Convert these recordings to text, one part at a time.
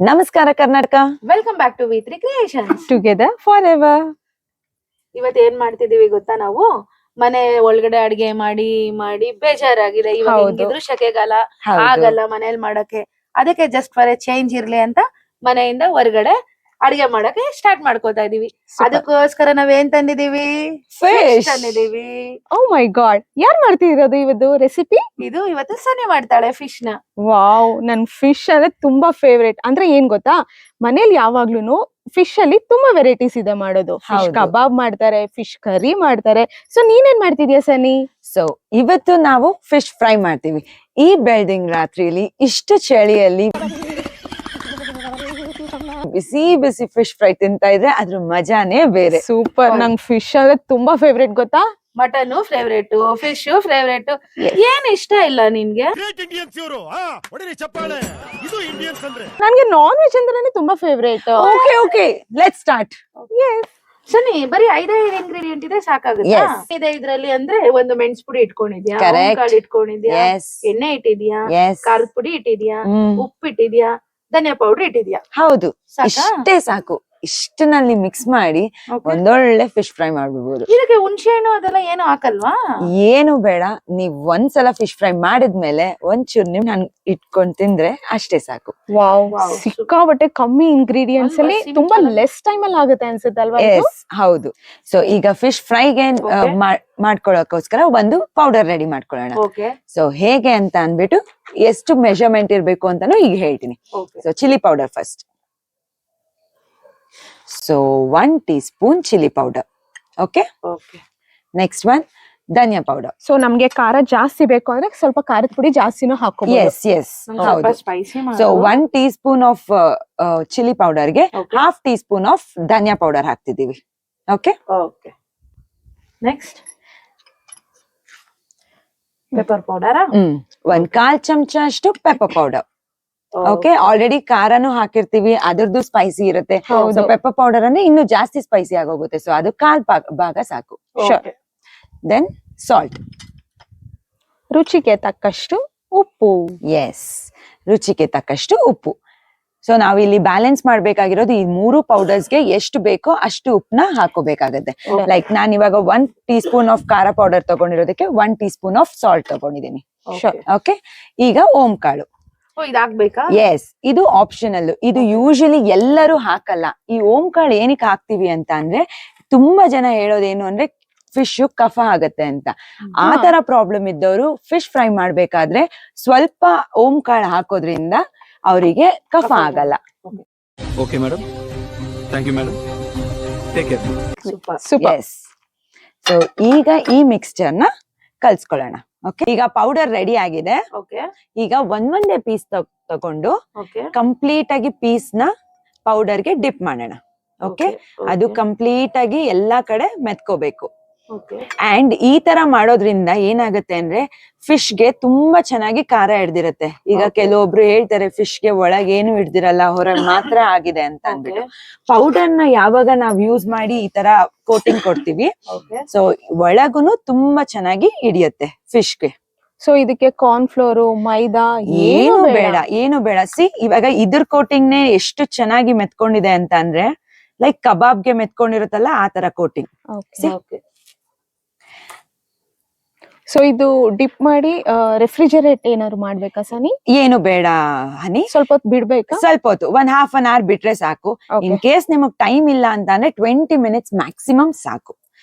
ನಮಸ್ಕಾರ Karnataka. Welcome back to ವಿ3 creations. Together forever. ಇವತ್ತು ಏನ್ ಮಾಡ್ತಿದೀವಿ ಗೊತ್ತಾ, ನಾವು ಮನೆ ಒಳಗಡೆ ಅಡಿಗೆ ಮಾಡಿ ಮಾಡಿ ಬೇಜಾರಾಗಿದೆ. ಇವಾಗ ಹೆಂಗಿದ್ರು ಶಕೆಗಾಲ ಆಗಲ್ಲ ಮನೇಲಿ ಮಾಡಕ್ಕೆ. ಅದಕ್ಕೆ ಜಸ್ಟ್ ಫಾರ್ ಎ ಚೇಂಜ್ ಇರ್ಲಿ ಅಂತ ಮನೆಯಿಂದ ಹೊರಗಡೆ ಅಡಿಗೆ ಮಾಡಕ್ಕೆ ಸ್ಟಾರ್ಟ್ ಮಾಡ್ಕೋತಾ ಇದೀವಿ. ಅದಕ್ಕೋಸ್ಕರ ನಾವೇನ್ ತಂದಿದೀವಿ? ಫಿಶ್ ತಂದಿದೀವಿ. ಓ ಮೈ ಗಾಡ್, ಯಾರ್ ಮಾಡ್ತಿರೋದು ಇವತ್ತು ರೆಸಿಪಿ? ಇದು ಇವತ್ತು ಸನಿ ಮಾಡ್ತಾಳೆ ಫಿಶ್ ನ. ವಾವ್, ನನ್ ಫಿಶ್ ಅಂದ್ರೆ ತುಂಬಾ ಫೇವ್ರೇಟ್. ಅಂದ್ರೆ ಏನ್ ಗೊತ್ತಾ, ಮನೇಲಿ ಯಾವಾಗ್ಲೂನು ಫಿಶ್ ಅಲ್ಲಿ ತುಂಬಾ ವೆರೈಟೀಸ್ ಇದೆ ಮಾಡೋದು. ಫಿಶ್ ಕಬಾಬ್ ಮಾಡ್ತಾರೆ, ಫಿಶ್ ಕರಿ ಮಾಡ್ತಾರೆ. ಸೊ ನೀನೇನ್ ಮಾಡ್ತಿದ್ಯಾ ಸನಿ? ಸೊ ಇವತ್ತು ನಾವು ಫಿಶ್ ಫ್ರೈ ಮಾಡ್ತೀವಿ. ಈ ಬೆಳ್ದಿಂಗ್ ರಾತ್ರಿಯಲ್ಲಿ ಇಷ್ಟು ಚಳಿಯಲ್ಲಿ ಬಿಸಿ ಬಿಸಿ ಫಿಶ್ ಫ್ರೈ ತಿಂತಾ ಇದ್ರೆ ಅದ್ರ ಮಜಾನೇ ಬೇರೆ. ಸೂಪರ್. ನಂಗ್ ಫಿಶ್ ಅಂದ್ರೆ ತುಂಬಾ ಫೇವ್ರೇಟ್ ಗೊತ್ತಾ. Mutton favourite, fish favourite. ಏನ್ ಇಷ್ಟ ಇಲ್ಲ ನಿನ್ಗೆ? ನನ್ಗೆ ನಾನ್ ವೆಜ್ ಅಂದ್ರೆ ತುಂಬಾ favourite. Okay okay, let's start. ಸನಿ, ಬರೀ 5 ಇಂಗ್ರೀಡಿಯೆಂಟ್ ಇದೆ ಸಾಕಾಗುತ್ತಾ? ಇದೆ ಇದ್ರಲ್ಲಿ ಅಂದ್ರೆ ಒಂದು ಮೆಣಸು ಪುಡಿ ಇಟ್ಕೊಂಡಿದ್ಯಾ, ಕಾಳು ಇಟ್ಕೊಂಡಿದ್ಯಾ, ಎಣ್ಣೆ ಇಟ್ಟಿದ್ಯಾ, ಖಾರದ ಪುಡಿ ಇಟ್ಟಿದ್ಯಾ, ಉಪ್ಪು ಇಟ್ಟಿದ್ಯಾ, ಧನಿಯಾ ಪೌಡರ್ ಇಟ್ಟಿದ್ಯಾ. ಹೌದು, ಇಷ್ಟೇ ಸಾಕು. ಇಷ್ಟನಲ್ಲಿ ಮಿಕ್ಸ್ ಮಾಡಿ ಒಂದೊಳ್ಳೆ ಫಿಶ್ ಫ್ರೈ ಮಾಡ್ಬಿಡ್ಬೋದು. ಇದಕ್ಕೆ ಹುಣಸೆ ಹಣ್ಣು ಅದೆಲ್ಲ ಏನು ಹಾಕಲ್ವಾ? ಏನು ಬೇಡ. ನೀವ್ ಒಂದ್ಸಲ ಫಿಶ್ ಫ್ರೈ ಮಾಡಿದ್ಮೇಲೆ ಒಂಚೂರು ನಿಮ್ ಇಟ್ಕೊಂಡ್ ತಿಂದ್ರೆ ಅಷ್ಟೇ ಸಾಕು. ವಾವ್, ಸಿಕ್ಕಾಬಟ್ಟೆ ಕಮ್ಮಿ ಇಂಗ್ರೀಡಿಯೆಂಟ್ಸ್ ಅಲ್ಲಿ ತುಂಬಾ ಲೆಸ್ ಟೈಮ್ ಅಲ್ಲಿ ಆಗುತ್ತೆ ಅನ್ಸುತ್ತೆ ಅಲ್ವಾ? ಹೌದು. ಸೊ ಈಗ ಫಿಶ್ ಫ್ರೈಗೆ ಮಾಡ್ಕೊಳ್ಳೋಕೋಸ್ಕರ ಒಂದು ಪೌಡರ್ ರೆಡಿ ಮಾಡ್ಕೊಳ್ಳೋಣ. ಸೊ ಹೇಗೆ ಅಂತ ಅನ್ಬಿಟ್ಟು ಎಷ್ಟು ಮೆಜರ್ಮೆಂಟ್ ಇರ್ಬೇಕು ಅಂತಾನು ಈಗ ಹೇಳ್ತೀನಿ. So chilli powder first. So 1 teaspoon chili powder. Okay? Okay. Next one, dhania powder. So ನಮ್ಗೆ ಖಾರ ಜಾಸ್ತಿ ಬೇಕು ಅಂದ್ರೆ ಸ್ವಲ್ಪ ಖಾರದ ಪುಡಿ ಜಾಸ್ತಿನೂ ಹಾಕೋಬಹುದು. Yes, yes. ಹೌದು. So 1 teaspoon of chili powder ಗೆ half teaspoon of dhania powder ಹಾಕ್ತಿದೀವಿ. Okay? Okay. Next. Pepper powder. 1/4 ಚಮಚ ಅಷ್ಟು pepper powder. ಓಕೆ, ಆಲ್ರೆಡಿ ಖಾರನು ಹಾಕಿರ್ತೀವಿ, ಅದ್ರದ್ದು ಸ್ಪೈಸಿ ಇರುತ್ತೆ. ಸೊ ಪೆಪ್ಪರ್ ಪೌಡರ್ ಅಂದ್ರೆ ಇನ್ನು ಜಾಸ್ತಿ ಸ್ಪೈಸಿ ಆಗೋಗುತ್ತೆ. ಸೊ ಅದು 1/4 ಭಾಗ ಸಾಕು. ದೆನ್ ಸಾಲ್ಟ್, ರುಚಿಗೆ ತಕ್ಕಷ್ಟು ಉಪ್ಪು. ಎಸ್, ರುಚಿಗೆ ತಕ್ಕಷ್ಟು ಉಪ್ಪು. ಸೊ ನಾವ್ ಇಲ್ಲಿ ಬ್ಯಾಲೆನ್ಸ್ ಮಾಡ್ಬೇಕಾಗಿರೋದು ಈ 3 ಪೌಡರ್ಸ್ಗೆ ಎಷ್ಟು ಬೇಕೋ ಅಷ್ಟು ಉಪ್ಪನ್ನ ಹಾಕೋಬೇಕಾಗತ್ತೆ. ಲೈಕ್ ನಾನ್ ಇವಾಗ 1 ಟೀಸ್ಪೂನ್ ಆಫ್ ಖಾರ ಪೌಡರ್ ತಗೊಂಡಿರೋದಕ್ಕೆ 1 ಟೀಸ್ಪೂನ್ ಆಫ್ ಸಾಲ್ಟ್ ತಗೊಂಡಿದ್ದೀನಿ. ಓಕೆ, ಈಗ ಓಂ ಕಾಳು. ಎಸ್, ಇದು ಆಪ್ಷನಲ್. ಇದು ಯೂಶಲಿ ಎಲ್ಲರೂ ಹಾಕಲ್ಲ. ಈ ಓಂ ಕಾಳು ಏನಕ್ಕೆ ಹಾಕ್ತಿವಿ ಅಂತ ಅಂದ್ರೆ, ತುಂಬಾ ಜನ ಹೇಳೋದೇನು ಅಂದ್ರೆ ಫಿಶ್ ಕಫ ಆಗತ್ತೆ ಅಂತ. ಆ ತರ ಪ್ರಾಬ್ಲಮ್ ಇದ್ದವರು ಫಿಶ್ ಫ್ರೈ ಮಾಡ್ಬೇಕಾದ್ರೆ ಸ್ವಲ್ಪ ಓಂ ಕಾಳು ಹಾಕೋದ್ರಿಂದ ಅವರಿಗೆ ಕಫ ಆಗಲ್ಲ. Okay madam, thank you madam, take care. Super. Yes. So ಈಗ ಈ ಮಿಕ್ಸ್ಚರ್ ನ ಕಲ್ಸ್ಕೊಳ್ಳೋಣ. ಓಕೆ, ಈಗ ಪೌಡರ್ ರೆಡಿ ಆಗಿದೆ. ಈಗ ಒಂದೇ ಪೀಸ್ ತಗೊಂಡು ಕಂಪ್ಲೀಟ್ ಆಗಿ ಪೀಸ್ ನ ಪೌಡರ್ಗೆ ಡಿಪ್ ಮಾಡೋಣ. ಓಕೆ, ಅದು ಕಂಪ್ಲೀಟ್ ಆಗಿ ಎಲ್ಲಾ ಕಡೆ ಮೆತ್ಕೋಬೇಕು. ಅಂಡ್ ಈ ತರ ಮಾಡೋದ್ರಿಂದ ಏನಾಗುತ್ತೆ ಅಂದ್ರೆ ಫಿಶ್ ಗೆ ತುಂಬಾ ಚೆನ್ನಾಗಿ ಖಾರ ಹಿಡ್ದಿರತ್ತೆ. ಈಗ ಕೆಲವೊಬ್ರು ಹೇಳ್ತಾರೆ ಫಿಶ್ ಗೆ ಒಳಗೇನು ಹಿಡ್ದಿರಲ್ಲ, ಹೊರಗ್ ಮಾತ್ರ ಆಗಿದೆ ಅಂತ ಅಂದ್ಬಿಟ್ಟು. ಪೌಡರ್ ನ ಯಾವಾಗ ನಾವ್ ಯೂಸ್ ಮಾಡಿ ಈ ತರ ಕೋಟಿಂಗ್ ಕೊಡ್ತೀವಿ, ಸೊ ಒಳಗುನು ತುಂಬಾ ಚೆನ್ನಾಗಿ ಹಿಡಿಯುತ್ತೆ ಫಿಶ್ ಗೆ. ಸೊ ಇದಕ್ಕೆ ಕಾರ್ನ್ ಫ್ಲೋರ್, ಮೈದಾ ಏನು ಬೇಡ. ಸಿ, ಇವಾಗ ಇದ್ರ ಕೋಟಿಂಗ್ ನೇ ಎಷ್ಟು ಚೆನ್ನಾಗಿ ಮೆತ್ಕೊಂಡಿದೆ ಅಂತ ಅಂದ್ರೆ, ಲೈಕ್ ಕಬಾಬ್ಗೆ ಮೆತ್ಕೊಂಡಿರುತ್ತಲ್ಲ ಆ ತರ ಕೋಟಿಂಗ್. ಸೊ ಇದು ಡಿಪ್ ಮಾಡಿ ರೆಫ್ರಿಜರೇಟ್ ಏನಾದ್ರು ಮಾಡ್ಬೇಕಾ ಸನಿ? ಏನು ಬೇಡ ಹನಿ, ಸ್ವಲ್ಪ ಹೊತ್ತು ಬಿಡ್ಬೇಕಾ? ಸ್ವಲ್ಪ ಹೊತ್ತು, 1/2 hour ಬಿಟ್ರೆ ಸಾಕು. ಇನ್ ಕೇಸ್ ನಿಮಗ್ ಟೈಮ್ ಇಲ್ಲ ಅಂತ ಅಂದ್ರೆ 20 minutes ಮ್ಯಾಕ್ಸಿಮಮ್ ಸಾಕು.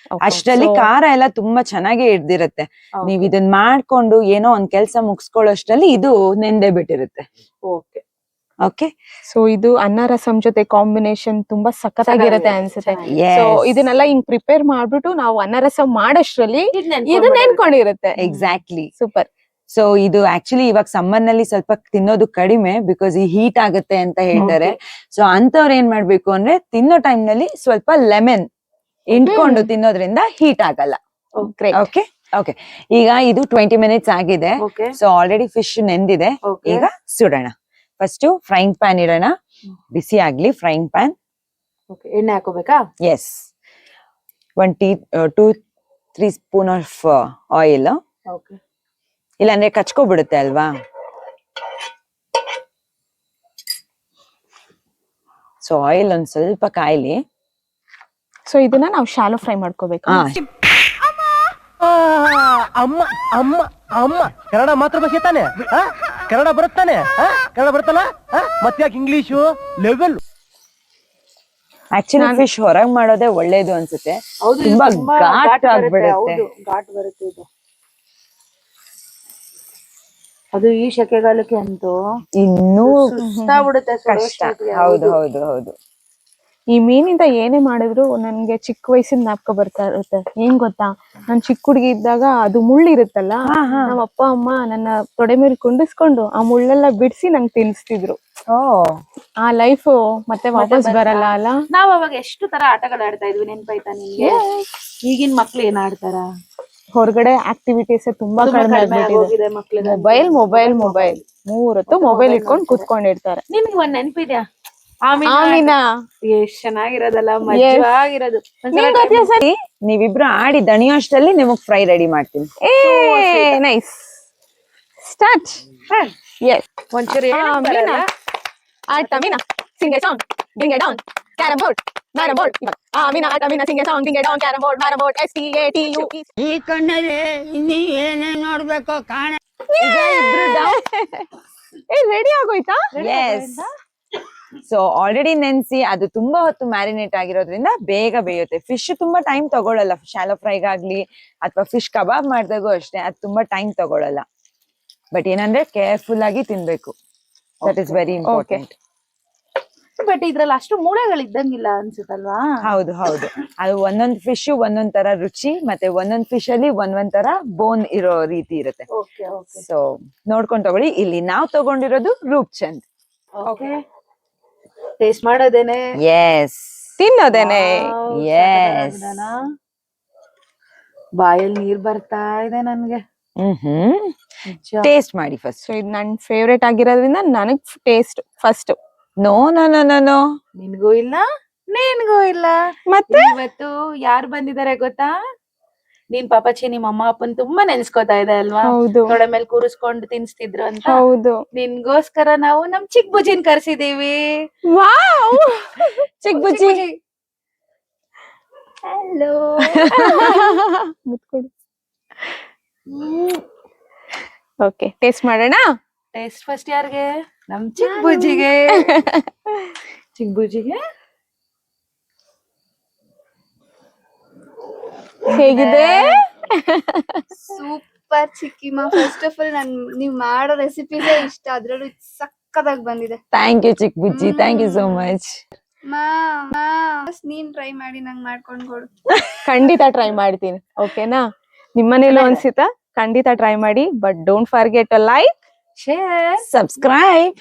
ಅಷ್ಟರಲ್ಲಿ ಖಾರ ಎಲ್ಲ ತುಂಬಾ ಚೆನ್ನಾಗಿ ಹಿಡ್ದಿರತ್ತೆ. ನೀವ್ ಇದನ್ ಮಾಡ್ಕೊಂಡು ಏನೋ ಒಂದ್ ಕೆಲ್ಸ ಮುಗಿಸ್ಕೊಳ್ಳೋಷ್ಟ್ರಲ್ಲಿ ಇದು ನೆಂದೇ ಬಿಟ್ಟಿರುತ್ತೆ. ಓಕೆ, ಸೊ ಇದು ಅನ್ನ ರಸಂ ಜೊತೆ ಕಾಂಬಿನೇಷನ್ ತುಂಬಾ ಸಖತ್ತಾಗಿರತ್ತೆ ಅನ್ಸುತ್ತೆ. ಸೊ ಇದನ್ನೆಲ್ಲ ಹಿಂಗ್ ಪ್ರಿಪೇರ್ ಮಾಡ್ಬಿಟ್ಟು ನಾವು ಅನ್ನ ರಸಂ ಮಾಡೋಷ್ಟ್ರಲ್ಲಿ ಇದು ನೆನ್ಕೊಂಡಿರುತ್ತೆ. Exactly, super. ಸೊ ಇದು ಆಕ್ಚುಲಿ ಇವಾಗ ಸಮ್ಮರ್ ನಲ್ಲಿ ಸ್ವಲ್ಪ ತಿನ್ನೋದು ಕಡಿಮೆ, ಬಿಕಾಸ್ ಈ ಹೀಟ್ ಆಗುತ್ತೆ ಅಂತ ಹೇಳ್ತಾರೆ. ಸೊ ಅಂತವ್ರು ಏನ್ ಮಾಡ್ಬೇಕು ಅಂದ್ರೆ ತಿನ್ನೋ ಟೈಮ್ ನಲ್ಲಿ ಸ್ವಲ್ಪ ಲೆಮನ್ ಇಂಟ್ಕೊಂಡು ತಿನ್ನೋದ್ರಿಂದ ಹೀಟ್ ಆಗಲ್ಲ. ಓಕೆ ಓಕೆ, ಈಗ ಇದು 20 minutes ಆಗಿದೆ. ಸೊ ಆಲ್ರೆಡಿ ಫಿಶ್ ನೆಂದಿದೆ. ಈಗ ಸುಡೋಣ. ಫಸ್ಟ್ ಫ್ರೈಂಗ್ ಪ್ಯಾನ್ ಇಡೋಣ, ಬಿಸಿ ಆಗ್ಲಿ ಫ್ರೈಂಗ್ ಪ್ಯಾನ್. ಎಣ್ಣೆ ಹಾಕೋಬೇಕಾ? Yes, 2-3 spoon of oil. ಇಲ್ಲಾಂದ್ರೆ ಕಚ್ಕೋಬಿಡುತ್ತೆ ಅಲ್ವಾ. ಸೊ ಆಯಿಲ್ ಒಂದ್ ಸ್ವಲ್ಪ ಕಾಯ್ಲಿ. ಸೊ ಇದನ್ನ ನಾವು ಶಾಲೋ ಫ್ರೈ ಮಾಡ್ಕೋಬೇಕು. ಹಾ ಅಮ್ಮ ಅಮ್ಮ ಅಮ್ಮ ಕನ್ನಡ ಮಾತೃಭಾಷೆ ತಾನೆ? ಕನ್ನಡ ಬರುತ್ತಾನೆ? ಕನ್ನಡ ಬರುತ್ತಲ್ಲ? ಮತ್ತ್ಯಾಕೆ ಇಂಗ್ಲಿಷು ಲೆವೆಲ್? ಆಕ್ಚುಲಿ ಫಿಶ್ ಹೊರಗ್ ಮಾಡೋದೇ ಒಳ್ಳೇದು ಅನ್ಸುತ್ತೆ. ಹೌದು, ಇದು ತುಂಬಾ ತುಂಬಾ ಘಾಟ್ ಘಾಟ್ ಬರುತ್ತೆ. ಆಗ್ಬಿಡುತ್ತೆ. ಹೌದು, ಘಾಟ್ ಬರುತ್ತೆ ಇದು. ಅದು ಈ ಸೆಕೆಗಾಲಕ್ಕೆ ಅಂತೂ ಇನ್ನೂ ಸುಸ್ತಾಗ್ಬಿಡುತ್ತೆ ಕಷ್ಟ. ಹೌದು ಹೌದು ಹೌದು. ಈ ಮೀನಿಂದ ಏನೇ ಮಾಡಿದ್ರು ನನ್ಗೆ ಚಿಕ್ಕ ವಯಸ್ಸಿನ ಜ್ಞಾಪಕ ಬರ್ತಾ ಇರುತ್ತೆ. ಏನ್ ಗೊತ್ತಾ, ನಾನ್ ಚಿಕ್ಕ ಹುಡುಗಿ ಇದ್ದಾಗ ಅದು ಮುಳ್ಳಿರುತ್ತಲ್ಲ, ನಮ್ಮ ಅಪ್ಪ ಅಮ್ಮ ನನ್ನ ತೊಡೆ ಮೇಲೆ ಕುಂಡಿಸ್ಕೊಂಡು ಆ ಮುಳ್ಳೆಲ್ಲ ಬಿಡಿಸಿ ನಂಗೆ ತಿನ್ನಿಸ್ತಿದ್ರು. ಆ ಲೈಫ್ ಮತ್ತೆ ವಾಪಸ್ ಬರಲ್ಲ ಅಲ್ಲ. ನಾವ್ ಅವಾಗ ಎಷ್ಟು ತರ ಆಟಗಳು ಆಡ್ತಾ ಇದ್ವಿ, ನೆನ್ಪಾಯ್ತಾ ನಿಮ್ಗೆ? ಈಗಿನ ಮಕ್ಳು ಏನ್ ಆಡ್ತಾರ? ಹೊರಗಡೆ ಆಕ್ಟಿವಿಟೀಸ್ ತುಂಬಾ ಕಡಿಮೆ ಆಗ್ಬಿಟ್ಟಿದೆ. ಹೋಗಿದೆ ಮಕ್ಳಿಗೆ. ಮೊಬೈಲ್ ಮೊಬೈಲ್ ಮೊಬೈಲ್ ಮೂರತ್ತು ಮೊಬೈಲ್ ಇಟ್ಕೊಂಡು ಕುತ್ಕೊಂಡಿರ್ತಾರೆ. ನಿಮ್ಗೆ ಒಂದ್ ನೆನ್ಪಿದ್ಯಾ? ಆಮಿನ ಎಷ್ಟ್ ಚೆನ್ನಾಗಿರೋದಲ್ಲ, ಮಜವಾಗಿರೋದು. ನಿಂಗ್ ಗೊತ್ತಾ ಸರಿ? ನೀವಿಬ್ರು ಆಡಿ ದಣಿಯೋಷ್ಟರಲ್ಲಿ ನಿಮಗ್ ಫ್ರೈ ರೆಡಿ ಮಾಡ್ತೀನಿ. Nice start. ಎಸ್ ಒಂಚೂರು ಆಮಿನ ಆಟ ಮೀನಾ sing a song ding a dong carrom board ಮ್ಯಾರಂ ಬೋರ್ಡ್. ಆಮಿನ ಆಟ ಮೀನಾ sing a song ding a dong carrom board ಮ್ಯಾರಂ ಬೋರ್ಡ್ STATU. ಈ ಕಣ್ಣಲ್ಲಿ ನೀವೇನೇ ನೋಡ್ಬೇಕೋ ಕಾಣ. ರೆಡಿ ಆಗೋಯ್ತಾ? ಎಸ್. ಸೊ ಆಲ್ರೆಡಿ ನೆನ್ಸಿ ಅದು ತುಂಬಾ ಹೊತ್ತು ಮ್ಯಾರಿನೇಟ್ ಆಗಿರೋದ್ರಿಂದ ಬೇಗ ಬೇಯುತ್ತೆ. ಫಿಶ್ ತುಂಬಾ ಟೈಮ್ ತಗೊಳಲ್ಲ. ಶಾಲೋ ಫ್ರೈಗಾಗ್ಲಿ ಅಥವಾ ಫಿಶ್ ಕಬಾಬ್ ಮಾಡಿದಾಗೂ ಅಷ್ಟೇ, ಅದು ತುಂಬಾ ಟೈಮ್ ತಗೊಳಲ್ಲ. ಬಟ್ ಏನಂದ್ರೆ ಕೇರ್ಫುಲ್ ಆಗಿ ತಿನ್ಬೇಕು. That is very important. But ಇದ್ರಲ್ಲಿ ಅಷ್ಟು ಮೂಳೆಗಳು ಇದ್ದಂಗಿಲ್ಲ ಅನ್ಸುತ್ತಲ್ವಾ? ಹೌದು ಹೌದು. ಅದು ಒಂದೊಂದ್ ಫಿಶ್ ಒಂದೊಂದ್ ತರ ರುಚಿ, ಮತ್ತೆ ಒಂದೊಂದ್ ಫಿಶ್ ಅಲ್ಲಿ ಒಂದೊಂದ್ ತರ ಬೋನ್ ಇರೋ ರೀತಿ ಇರುತ್ತೆ. ಓಕೆ ಓಕೆ ಸೊ ನೋಡ್ಕೊಂಡ್ ತಗೊಳ್ಳಿ. ಇಲ್ಲಿ ನಾವ್ ತಗೊಂಡಿರೋದು ರೂಪ್ಚಂದ್. ಓಕೆ. ಟೇಸ್ಟ್ ಮಾಡೋದೇನೆ, ಎಸ್ ತಿನ್ನೋದೇನೆ. Yes. ಬಾಯಲ್ಲಿ ನೀರ್ ಬರ್ತಾ ಇದೆ ನನ್ಗೆ. ಟೇಸ್ಟ್ ಮಾಡಿ ಫಸ್ಟ್. ಸೊ ಇದು ನನ್ ಫೇವ್ರೇಟ್ ಆಗಿರೋದ್ರಿಂದ ನನಗ್ taste first. No no no no no. ನಿನ್ಗೂ ಇಲ್ಲ ನಿನ್ಗೂ ಇಲ್ಲ. ಮತ್ತೆ ಇವತ್ತು ಯಾರು ಬಂದಿದ್ದಾರೆ ಗೊತ್ತಾ? ನೀನ್ ಪಾಪಚ್ಚಿ ನಿಮ್ಮ ಅಮ್ಮ ಅಪ್ಪನ್ ತುಂಬಾ ನೆನ್ಸ್ಕೊತಾ ಇದೆ ಅಲ್ವಾ? ಹೌದು ತೊಡೆ ಮೇಲೆ ಕೂರಿಸ್ಕೊಂಡು ತಿನ್ಸ್ತಿದ್ರು ಅಂತ. ಹೌದು. ನಿನ್ಗೋಸ್ಕರ ನಾವು ನಮ್ ಚಿಕ್ಕ ಬುಜ್ಜಿನ್ ಕರ್ಸಿದೀವಿ. ವಾವ್ ಚಿಕ್ಕ ಬುಜ್ಜಿ. ಹಲೋ. ಮುತ್ಕೊಡು. ಓಕೆ ಟೇಸ್ಟ್ ಮಾಡೋಣ. ಟೇಸ್ಟ್ ಫಸ್ಟ್ ಯಾರಿಗೆ? ನಮ್ ಚಿಕ್ಕ ಬುಜ್ಜಿಗೆ. ಚಿಕ್ಕ ಬುಜ್ಜಿಗೆ ಹೇಗಿದೆ? ಸೂಪರ್ ಚಿಕ್ಕಿಮಾ. ಫಸ್ಟ್ ಆಫ್ ಆಲ್ ನೀವ್ ಮಾಡೋ ರೆಸಿಪಿಗೆ ಇಷ್ಟ, ಅದ್ರಲ್ಲೂ ಸಕ್ಕದಾಗಿ ಬಂದಿದೆ. ಥ್ಯಾಂಕ್ ಯು ಚಿಕ್ Bujji, thank you so much. ನೀನ್ ಟ್ರೈ ಮಾಡಿ ನಂಗ್ ಮಾಡ್ಕೊಂಡ್ ಕೊಡು. ಖಂಡಿತ ಟ್ರೈ ಮಾಡ್ತೀನಿ. ಓಕೆನಾ? ನಿಮ್ಮನೇಲೂ ಅನ್ಸಿತಾ? ಖಂಡಿತ ಟ್ರೈ ಮಾಡಿ. But don't forget to like, share, subscribe.